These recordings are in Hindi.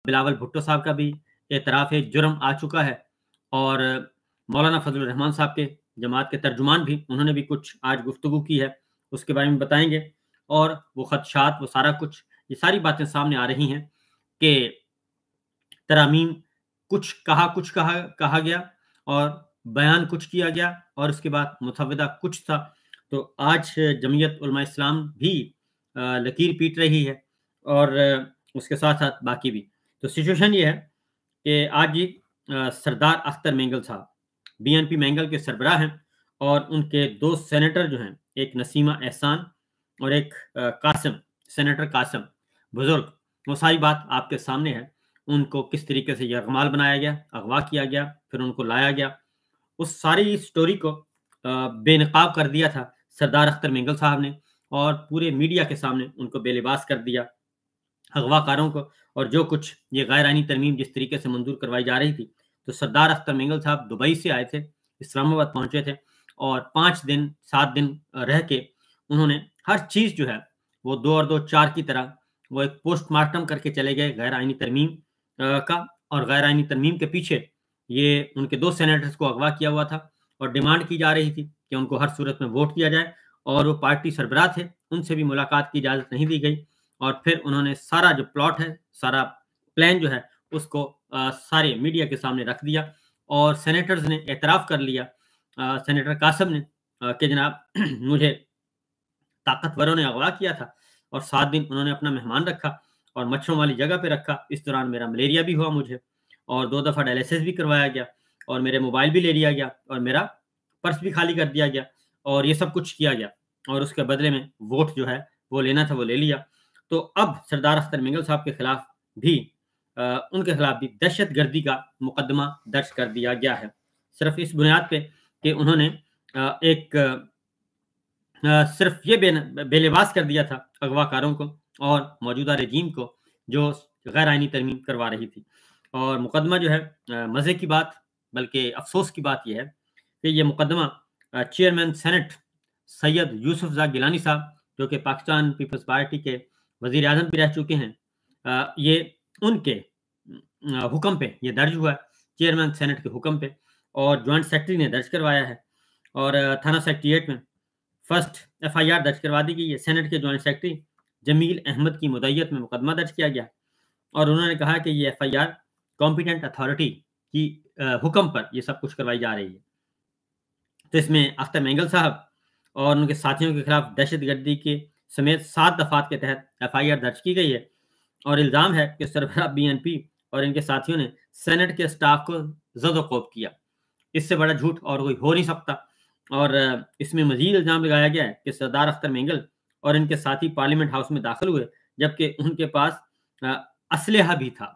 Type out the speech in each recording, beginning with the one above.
बिलावल भुट्टो साहब का भी एतराफ़ जुर्म आ चुका है और मौलाना फजलुर रहमान साहब के जमात के तर्जुमान भी उन्होंने भी कुछ आज गुफ्तगू की है, उसके बारे में बताएँगे और वो ख़दशात वो सारा कुछ ये सारी बातें सामने आ रही हैं कि तरामीम कुछ कहा गया और बयान कुछ किया गया और उसके बाद मुतव्विदा कुछ था। तो आज जमीयत उलमा इस्लाम भी लकीर पीट रही है और उसके साथ-साथ बाकी भी। तो सिचुएशन ये है कि आज जी सरदार अख्तर मेंगल साहब बीएनपी मेंगल के सरबराह हैं और उनके 2 सेनेटर जो हैं, एक नसीमा एहसान और एक कासिम, सेनेटर कासिम बुज़ुर्ग, वो सारी बात आपके सामने है। उनको किस तरीके से यरग़माल बनाया गया, अगवा किया गया, फिर उनको लाया गया। उस सारी स्टोरी को बेनकाब कर दिया था सरदार अख्तर मेंगल साहब ने और पूरे मीडिया के सामने उनको बेलिबास कर दिया, अगवाकारों को और जो कुछ ये गैर आईनी तरमीम जिस तरीके से मंजूर करवाई जा रही थी। तो सरदार अख्तर मेंगल साहब दुबई से आए थे, इस्लामाबाद पहुँचे थे और 5 दिन, 7 दिन रह के उन्होंने हर चीज़ जो है, वो 2 और 2 4 की तरह वो एक पोस्टमार्टम करके चले गए गैर आईनी तरमीम का और गैर आईनी तरमीम के पीछे ये उनके 2 सेनेटर्स को अगवा किया हुआ था और डिमांड की जा रही थी कि उनको हर सूरत में वोट दिया जाए और वो पार्टी सरबराह थे, उनसे भी मुलाकात की इजाज़त नहीं दी गई और फिर उन्होंने सारा जो प्लॉट है, सारा प्लान जो है, उसको सारे मीडिया के सामने रख दिया और सेनेटर्स ने एतराफ़ कर लिया सेनेटर कासिम ने कि जनाब मुझे ताकतवरों ने अगवा किया था और 7 दिन उन्होंने अपना मेहमान रखा और मच्छरों वाली जगह पे रखा। इस दौरान मेरा मलेरिया भी हुआ मुझे और 2 दफ़ा डायलिसिस भी करवाया गया और मेरे मोबाइल भी ले लिया गया और मेरा पर्स भी खाली कर दिया गया और ये सब कुछ किया गया और उसके बदले में वोट जो है, वो लेना था, वो ले लिया। तो अब सरदार अख्तर मेंगल साहब के खिलाफ भी उनके खिलाफ भी दहशतगर्दी का मुकदमा दर्ज कर दिया गया है। सिर्फ़ इस बुनियाद पे कि उन्होंने एक सिर्फ़ ये बेलिबास कर दिया था अगवाकारों को और मौजूदा रेजीम को जो गैर आईनी तरमीम करवा रही थी। और मुकदमा जो है मज़े की बात बल्कि अफ़सोस की बात ये है कि ये मुकदमा चेयरमैन सेनेट सैयद यूसुफ़ज़ा गिलानी साहब जो कि पाकिस्तान पीपल्स पार्टी के वज़ीर-ए-आज़म भी रह चुके हैं ये उनके हुक्म पे ये दर्ज हुआ है, चेयरमैन सेनेट के हुक्म पे और जॉइंट सेक्रेटरी ने दर्ज करवाया है और थाना सेक्रेटेरिएट में फर्स्ट एफआईआर दर्ज करवा दी गई है। सेनेट के जॉइंट सेक्रेटरी जमील अहमद की मुद्दईयत में मुकदमा दर्ज किया गया और उन्होंने कहा कि ये एफआईआर कॉम्पिटेंट अथॉरिटी की हुक्म पर ये सब कुछ करवाई जा रही है। तो इसमें अख्तर मेंगल साहब और उनके साथियों के खिलाफ दहशतगर्दी के समेत 7 दफ़ात के तहत एफआईआर दर्ज की गई है और इल्ज़ाम है कि सरबराह बीएनपी और इनके साथियों ने सेनेट के स्टाफ को ज़द-ओ-क़ौफ़ किया। इससे बड़ा झूठ और कोई हो नहीं सकता और इसमें मज़ीद इल्ज़ाम लगाया गया है कि सरदार अख्तर मेंगल और इनके साथी पार्लियामेंट हाउस में दाखिल हुए जबकि उनके पास असलहा भी था।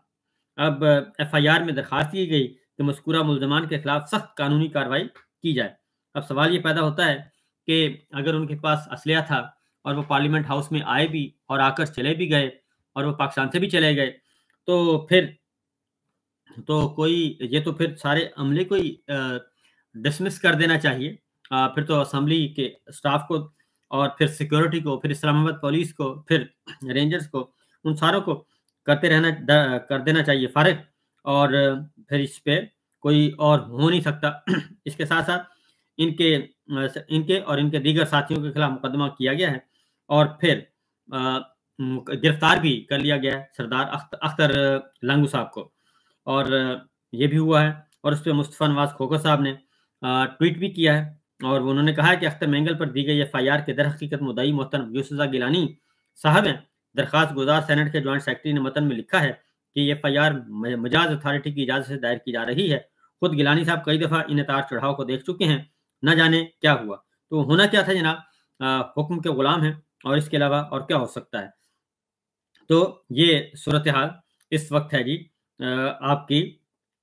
अब एफआईआर में दरख्वास्त की गई कि मज़कूरा मुल्ज़मान के खिलाफ सख्त कानूनी कार्रवाई की जाए। अब सवाल ये पैदा होता है कि अगर उनके पास असलहा था और वो पार्लियामेंट हाउस में आए भी और आकर चले भी गए और वो पाकिस्तान से भी चले गए, तो फिर ये तो फिर सारे अमले को ही डिसमिस कर देना चाहिए। फिर तो असेंबली के स्टाफ को और फिर सिक्योरिटी को, फिर इस्लामाबाद पुलिस को, फिर रेंजर्स को, उन सारों को कर देना चाहिए फारिग और फिर इस पे कोई और हो नहीं सकता। इसके साथ-साथ इनके और इनके दीगर साथियों के खिलाफ मुकदमा किया गया है और फिर गिरफ्तार भी कर लिया गया है सरदार अख्तर लंगू साहब को और ये भी हुआ है और उसपे मुस्तफ़ा नवाज़ खोखर साहब ने ट्वीट भी किया है और उन्होंने कहा है कि अख्तर मेंगल पर दी गई एफआईआर के दरहकीकत मुद्दई मोहतरम यूसुफ़ज़ा गिलानी साहब हैं। दरख्वास्त गुज़ार सेनेट के जॉइंट सेक्रेटरी ने मतन में लिखा है कि ये एफआईआर मजाज अथॉरिटी की इजाज़त से दायर की जा रही है। खुद गिलानी साहब कई दफ़ा इन उतार-चढ़ाव को देख चुके हैं, न जाने क्या हुआ। तो होना क्या था जनाब, हुक्म के गुलाम हैं और इसके अलावा और क्या हो सकता है। तो ये सूरत-ए-हाल इस वक़्त है जी। आपकी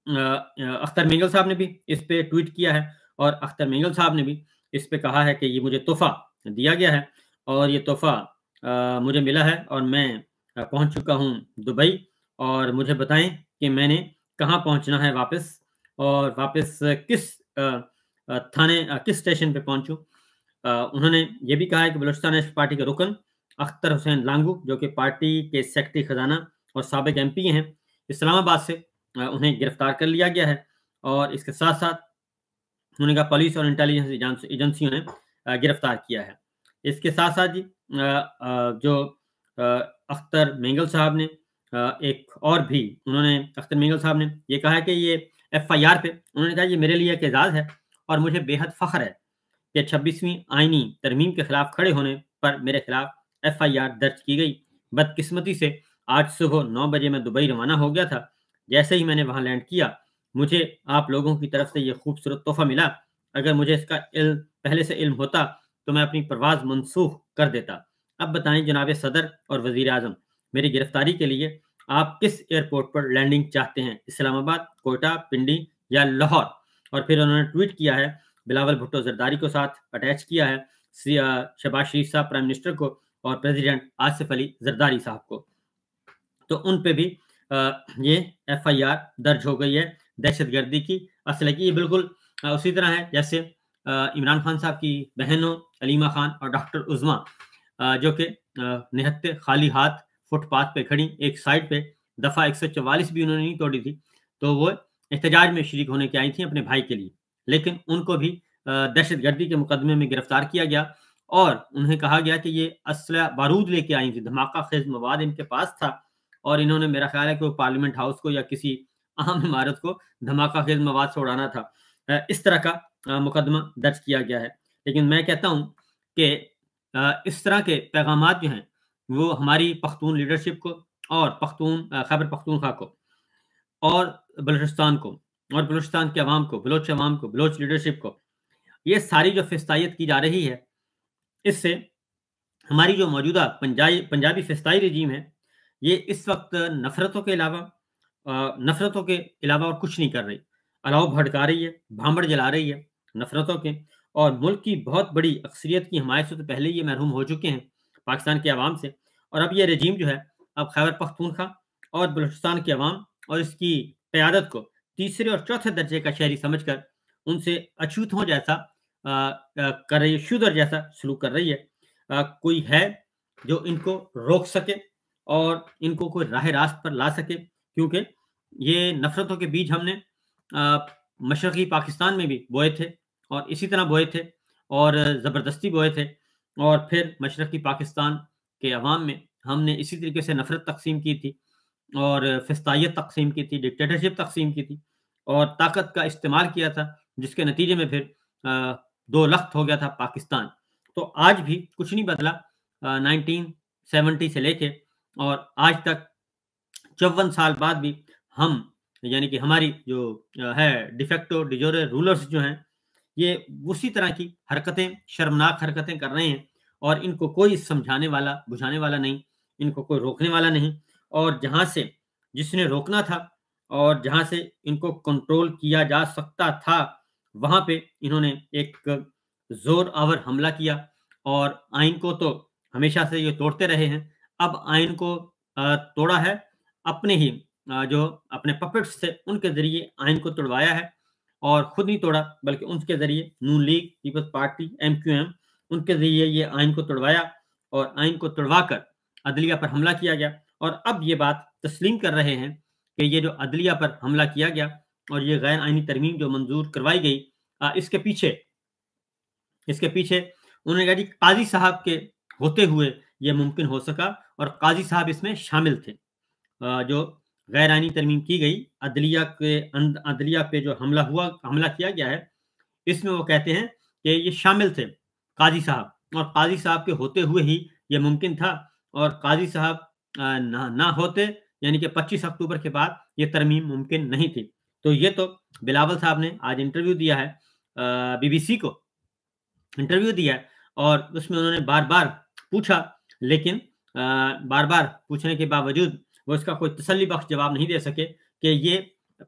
अख्तर मेंगल साहब ने भी इस पे ट्वीट किया है और अख्तर मेंगल साहब ने भी इस पे कहा है कि ये मुझे तोहफ़ा दिया गया है और ये तोहफ़ा मुझे मिला है और मैं पहुँच चुका हूँ दुबई और मुझे बताएँ कि मैंने कहाँ पहुँचना है वापस और वापस किस किस स्टेशन पे पहुँचूँ। उन्होंने ये भी कहा है कि बलूचिस्तान नेशनल पार्टी के रुकन अख्तर हुसैन लांगू जो कि पार्टी के सेक्रेटरी खजाना और साबिक एमपी हैं, इस्लामाबाद से उन्हें गिरफ्तार कर लिया गया है और इसके साथ-साथ उन्होंने कहा पुलिस और इंटेलिजेंस एजेंसियों ने गिरफ्तार किया है। इसके साथ-साथ जी जो अख्तर मेंगल साहब ने एक और भी उन्होंने अख्तर मेंगल साहब ने ये कहा है कि ये एफआईआर पे उन्होंने कहा ये मेरे लिए एक एजाज़ है और मुझे बेहद फ़ख्र है कि 26वीं आईनी तरमीम के खिलाफ खड़े होने पर मेरे खिलाफ एफआईआर दर्ज की गई। बदकिस्मती से आज सुबह 9 बजे मैं दुबई रवाना हो गया था। जैसे ही मैंने वहाँ लैंड किया, मुझे आप लोगों की तरफ से ये खूबसूरत तोहफ़ा मिला। अगर मुझे इसका पहले से इल्म होता तो मैं अपनी परवाज़ मनसूख कर देता। अब बताएं जनाब सदर और वज़ीर आज़म, मेरी गिरफ्तारी के लिए आप किस एयरपोर्ट पर लैंडिंग चाहते हैं? इस्लामाबाद, कोयटा, पिंडी या लाहौर? और फिर उन्होंने ट्वीट किया है, बिलावल भुट्टो जरदारी को साथ अटैच किया है, शहबाज शरीफ साहब प्राइम मिनिस्टर को और प्रेसिडेंट आसिफ अली जरदारी साहब को। तो उन पे भी ये एफआईआर दर्ज हो गई है दहशतगर्दी की, असले की। ये बिल्कुल उसी तरह है जैसे इमरान खान साहब की बहनों अलीमा खान और डॉक्टर उज़्मा जो कि निहत्ते खाली हाथ फुटपाथ पे खड़ी एक साइड पे दफ़ा 144 भी उन्होंने नहीं तोड़ी थी, तो वो एहतजाज में शरीक होने के आई थी अपने भाई के लिए, लेकिन उनको भी दहशतगर्दी के मुकदमे में गिरफ्तार किया गया और उन्हें कहा गया कि ये असला बारूद लेके आई थी, धमाका खेज मवाद इनके पास था और इन्होंने मेरा ख्याल है कि वो पार्लियामेंट हाउस को या किसी अहम इमारत को धमाका खेज मवाद से उड़ाना था। इस तरह का मुकदमा दर्ज किया गया है। लेकिन मैं कहता हूँ कि इस तरह के पैगामात जो हैं वो हमारी पख्तून लीडरशिप को और खैबर पख्तूनख्वा को और बलूचिस्तान को और बलूचिस्तान के अवाम को, बलोच लीडरशिप को, ये सारी जो फिस्तायत की जा रही है, इससे हमारी जो मौजूदा पंजाबी फिस्ताई रजीम है, ये इस वक्त नफ़रतों के अलावा और कुछ नहीं कर रही। अलाव भड़का रही है, भांबड़ जला रही है नफ़रतों के, और मुल्क की बहुत बड़ी अक्सरियत की हमायत से तो पहले ही ये महरूम हो चुके हैं पाकिस्तान के अवाम से, और अब ये रजीम जो है अब खैबर पख्तूनख्वा और बलूचिस्तान के अवाम और इसकी क़यादत को तीसरे और चौथे दर्जे का शहरी समझकर उनसे अछूतों जैसा कर रही है, शूदर जैसा सलूक कर रही है। कोई है जो इनको रोक सके और इनको कोई राह रास्त पर ला सके, क्योंकि ये नफ़रतों के बीज हमने मशरक़ी पाकिस्तान में भी बोए थे और इसी तरह बोए थे और ज़बरदस्ती बोए थे, और फिर मशरक़ी पाकिस्तान के अवाम में हमने इसी तरीके से नफ़रत तक़सीम की थी और फिस्तायत तक़सीम की थी, डिक्टेटरशिप तक़सीम की थी और ताकत का इस्तेमाल किया था, जिसके नतीजे में फिर दो लख्त हो गया था पाकिस्तान। तो आज भी कुछ नहीं बदला 1970 से लेके और आज तक 54 साल बाद भी हम, यानी कि हमारी जो है डिफेक्टो डिजोरे रूलर्स जो हैं, ये उसी तरह की हरकतें, शर्मनाक हरकतें कर रहे हैं और इनको कोई समझाने वाला, बुझाने वाला नहीं, इनको कोई रोकने वाला नहीं, और जहाँ से जिसने रोकना था और जहाँ से इनको कंट्रोल किया जा सकता था, वहाँ पे इन्होंने एक ज़ोर आवर हमला किया और आइन को तो हमेशा से ये तोड़ते रहे हैं। अब आइन को तोड़ा है, अपने ही जो अपने पपेट्स थे उनके ज़रिए आइन को तोड़वाया है, और खुद नहीं तोड़ा बल्कि उनके ज़रिए नून लीग, पीपल्स पार्टी, एमक्यूएम, उनके ज़रिए ये आइन को तोड़वाया और आइन को तोड़वा कर अदलिया पर हमला किया गया। और अब ये बात तस्लीम कर रहे हैं कि ये जो अदलिया पर हमला किया गया और ये गैर आइनी तरमीम जो मंजूर करवाई गई, इसके पीछे उन्होंने कहा कि काजी साहब के होते हुए ये मुमकिन हो सका और काजी साहब इसमें शामिल थे। जो गैर आइनी तरमीम की गई, अदलिया पे जो हमला किया गया है, इसमें वो कहते हैं कि ये शामिल थे काजी साहब, और काजी साहब के होते हुए ही ये मुमकिन था, और काजी साहब ना होते यानी कि 25 अक्टूबर के बाद ये तरमीम मुमकिन नहीं थी। तो ये तो बिलावल साहब ने आज इंटरव्यू दिया है, बीबीसी को इंटरव्यू दिया है, और उसमें उन्होंने बार-बार पूछा, लेकिन बार-बार पूछने के बावजूद वो इसका कोई तसल्ली बख्श जवाब नहीं दे सके कि ये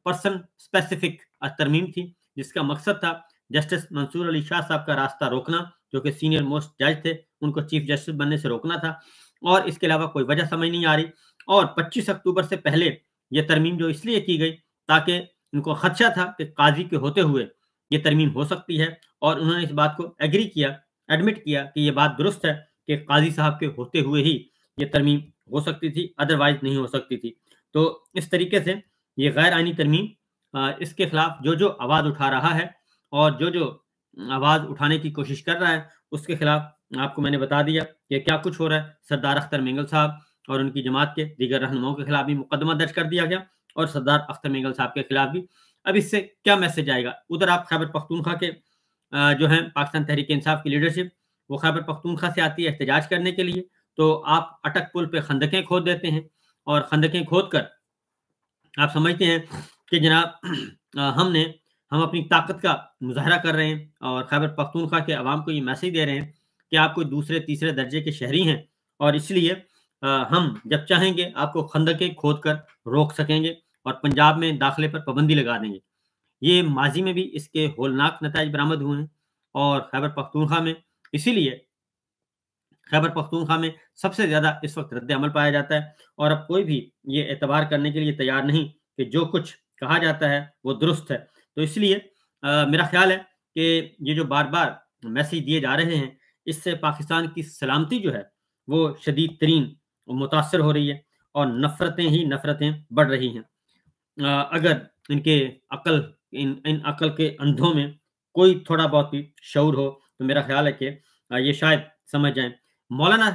पर्सन स्पेसिफिक तरमीम थी, जिसका मकसद था जस्टिस मंसूर अली शाह साहब का रास्ता रोकना, जो कि सीनियर मोस्ट जज थे, उनको चीफ जस्टिस बनने से रोकना था, और इसके अलावा कोई वजह समझ नहीं आ रही। और 25 अक्टूबर से पहले ये तरमीम जो इसलिए की गई ताकि इनको खदशा था कि काजी के होते हुए ये तरमीम हो सकती है, और उन्होंने इस बात को एग्री किया, एडमिट किया कि ये बात दुरुस्त है कि काजी साहब के होते हुए ही ये तरमीम हो सकती थी, अदरवाइज नहीं हो सकती थी। तो इस तरीके से ये गैर आईनी तरमीम इसके खिलाफ जो आवाज़ उठा रहा है और जो आवाज़ उठाने की कोशिश कर रहा है, उसके खिलाफ आपको मैंने बता दिया कि क्या कुछ हो रहा है। सरदार अख्तर मेंगल साहब और उनकी जमात के दीगर रहनुमाओं के खिलाफ भी मुकदमा दर्ज कर दिया गया और सरदार अख्तर मेंगल साहब के खिलाफ भी। अब इससे क्या मैसेज आएगा? उधर आप खैबर पख्तूनख्वा के जो हैं पाकिस्तान तहरीक-ए-इंसाफ की लीडरशिप, वो खैबर पख्तूनख्वा से आती है एहतजाज करने के लिए, तो आप अटक पुल पे खंदकें खोद देते हैं और खंदकें खोद कर आप समझते हैं कि जनाब हम अपनी ताकत का मुज़ाहरा कर रहे हैं और खैबर पख्तूनख्वा के अवाम को ये मैसेज दे रहे हैं कि आप कोई दूसरे तीसरे दर्जे के शहरी हैं और इसलिए हम जब चाहेंगे आपको खंदकें खोद कर रोक सकेंगे और पंजाब में दाखिले पर पाबंदी लगा देंगे। ये माज़ी में भी इसके होलनाक नताइज बरामद हुए हैं और खैबर पख्तूनख्वा में इसीलिए खैबर पख्तूनख्वा में सबसे ज़्यादा इस वक़्त रद्द-ए-अमल पाया जाता है और अब कोई भी ये एतबार करने के लिए तैयार नहीं कि जो कुछ कहा जाता है वो दुरुस्त है। तो इसलिए मेरा ख़्याल है कि ये जो बार-बार मैसेज दिए जा रहे हैं, इससे पाकिस्तान की सलामती जो है वो शदीद तरीन मुतासर हो रही है और नफ़रतें ही नफ़रतें बढ़ रही हैं। अगर इनके अक्ल इन अक्ल के अंधों में कोई थोड़ा बहुत भी शऊर हो, तो मेरा ख़्याल है कि ये शायद समझ जाएँ। मौलाना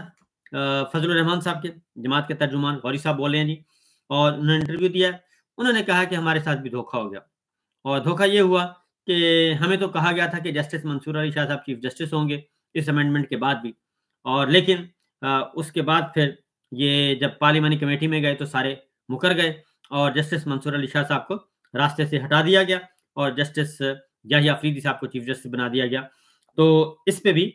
फज़लुर रहमान साहब के जमात के तर्जुमान गौरी साहब बोले हैं जी और उन्होंने इंटरव्यू दिया है। उन्होंने कहा कि हमारे साथ भी धोखा हो गया और धोखा ये हुआ कि हमें तो कहा गया था कि जस्टिस मंसूर अली शाह साहब चीफ जस्टिस होंगे इस अमेंडमेंट के बाद भी और लेकिन उसके बाद फिर ये जब पार्लिमानी कमेटी में गए तो सारे मुकर गए और जस्टिस मंसूर अली शाह साहब को रास्ते से हटा दिया गया और जस्टिस याहिया अफरीदी साहब को चीफ जस्टिस बना दिया गया। तो इस पे भी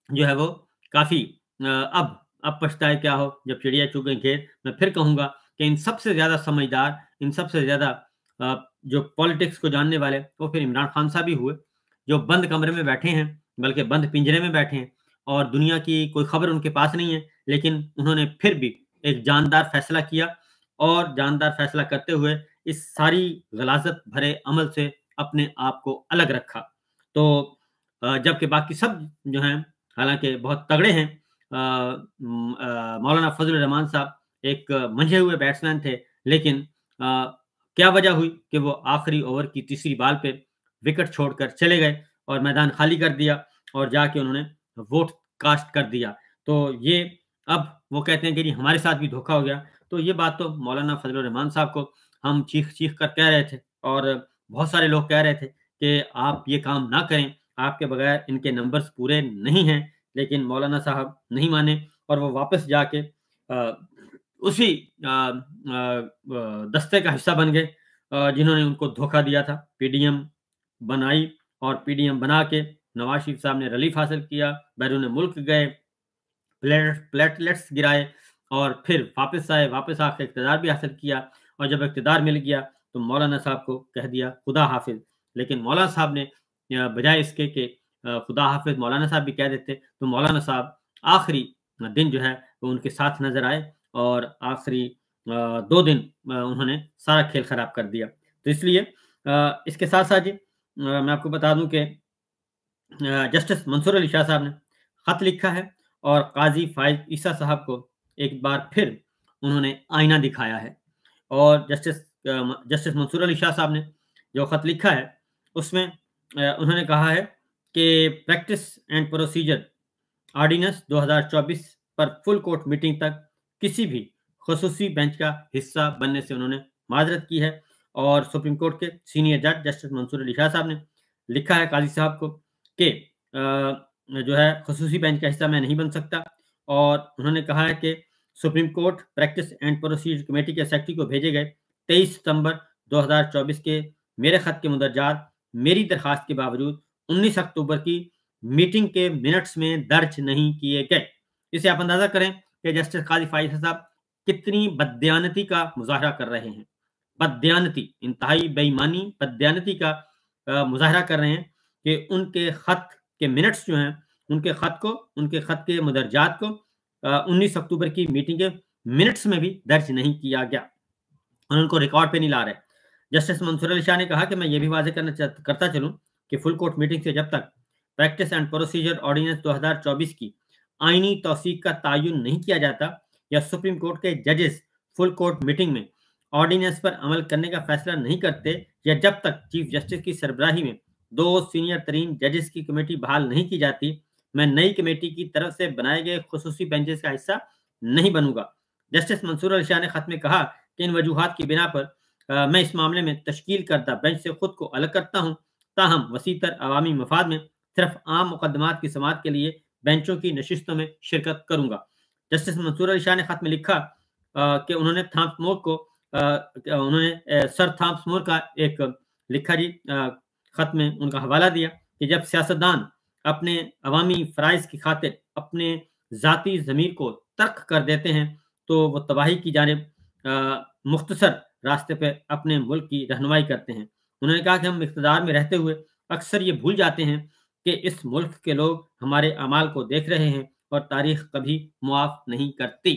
जो है वो काफ़ी अब पछताए क्या हो जब चिड़िया चुग गई खेत। मैं फिर कहूँगा कि इन सबसे ज़्यादा समझदार, इन सबसे ज़्यादा जो पॉलिटिक्स को जानने वाले वो फिर इमरान खान साहब ही हुए, जो बंद कमरे में बैठे हैं, बल्कि बंद पिंजरे में बैठे हैं और दुनिया की कोई खबर उनके पास नहीं है, लेकिन उन्होंने फिर भी एक जानदार फैसला किया और जानदार फैसला करते हुए इस सारी गलाज़त भरे अमल से अपने आप को अलग रखा। तो जबकि बाकी सब जो हैं हालाँकि बहुत तगड़े हैं। मौलाना फज़लुर रहमान साहब एक मंझे हुए बैट्समैन थे, लेकिन क्या वजह हुई कि वो आखिरी ओवर की तीसरी बॉल पे विकेट छोड़कर चले गए और मैदान खाली कर दिया और जाके उन्होंने वोट कास्ट कर दिया। तो ये अब वो कहते हैं कि जी हमारे साथ भी धोखा हो गया। तो ये बात तो मौलाना फज़लुर रहमान साहब को हम चीख-चीख कर कह रहे थे और बहुत सारे लोग कह रहे थे कि आप ये काम ना करें, आपके बगैर इनके नंबर्स पूरे नहीं हैं। लेकिन मौलाना साहब नहीं माने और वो वापस जाके उसी दस्ते का हिस्सा बन गए जिन्होंने उनको धोखा दिया था। पीडीएम बनाई और पीडीएम बना के नवाज शरीफ साहब ने रिलीफ हासिल किया, बैरून मुल्क गए, प्लेटलेट्स गिराए और फिर वापस आए, वापस आके इक़्तिदार भी हासिल किया और जब इक़्तिदार मिल गया तो मौलाना साहब को कह दिया खुदा हाफ़िज़। लेकिन मौलाना साहब ने बजाय इसके कि खुदा हाफ़िज़ मौलाना साहब भी कह देते, तो मौलाना साहब आखिरी दिन जो है वो उनके साथ नज़र आए और आखिरी 2 दिन उन्होंने सारा खेल ख़राब कर दिया। तो इसलिए इसके साथ-साथ जी मैं आपको बता दूँ कि जस्टिस मंसूर अली शाह साहब ने ख़त लिखा है और काज़ी फ़ाइज़ ईसा साहब को एक बार फिर उन्होंने आईना दिखाया है और जस्टिस मंसूर अली शाह साहब ने जो ख़त लिखा है उसमें उन्होंने कहा है कि प्रैक्टिस एंड प्रोसीजर ऑर्डिनेंस 2024 पर फुल कोर्ट मीटिंग तक किसी भी ख़ुसूसी बेंच का हिस्सा बनने से उन्होंने माज़रत की है और सुप्रीम कोर्ट के सीनियर जज जस्टिस मंसूर अली शाह साहब ने लिखा है काज़ी साहब को कि जो है ख़ुसूसी बेंच का हिस्सा मैं नहीं बन सकता और उन्होंने कहा है कि supreme court practice and procedure committee के सेक्रेटरी को भेजे गए 23 सितंबर 2024 के मेरे ख़त के मुंदरजात मेरी दरख्वास्त के बावजूद 19 अक्टूबर की मीटिंग के मिनट्स में दर्ज नहीं किए गए। इसे आप अंदाज़ा करें कि जस्टिस काज़ी फ़ाइज़ साहब कितनी बददयानती का मुज़ाहरा कर रहे हैं। बददयानती, इंतहाई बेईमानी, बददयानती का मुज़ाहरा कर रहे हैं कि उनके ख़त के मिनट्स जो हैं, उनके ख़त के मुदरजात को 19 अक्टूबर की मीटिंग के मिनट्स में भी दर्ज नहीं किया गया और उनको रिकॉर्ड पे नहीं ला रहे। जस्टिस मंसूर अली शाह ने कहा कि मैं ये भी वाज़ेह करता चलूँ कि फुल कोर्ट मीटिंग से जब तक प्रैक्टिस एंड प्रोसीजर ऑर्डिनेंस 2024 की आईनी तौसीक का तयन नहीं किया जाता या सुप्रीम कोर्ट के जजेस फुल कोर्ट मीटिंग में ऑर्डिनेंस पर अमल करने का फैसला नहीं करते या जब तक चीफ जस्टिस की सरबराही में 2 सीनियर तरीन जजेस की कमेटी बहाल नहीं की जाती, मैं नई कमेटी की तरफ से बनाए गए खुसूसी बेंचेस का हिस्सा नहीं बनूंगा। जस्टिस मंसूर अली शाह ने खत में कहा कि इन वजूहात की बिना पर मैं इस मामले में तश्कील करदा बेंच से खुद को अलग करता हूं, ताहम वसीतर अवामी मफाद में सिर्फ आम मुकदमात की समाअत के लिए बेंचों की नशिस्तों में शिरकत करूंगा। जस्टिस मंसूर अली शाह ने खत में लिखा कि उन्होंने थॉमस मोर को सर थॉमस मोर का एक लिखा जी खत में उनका हवाला दिया कि जब सियासतदान अपने अवामी फ़राइज़ की खातिर अपने ज़ाती ज़मीर को तर्क कर देते हैं, तो वो तबाही की जानिब मुख्तसर रास्ते पे अपने मुल्क की रहनुमाई करते हैं। उन्होंने कहा कि हम इक़्तिदार में रहते हुए अक्सर ये भूल जाते हैं कि इस मुल्क के लोग हमारे अमाल को देख रहे हैं और तारीख़ कभी मुआफ़ नहीं करती।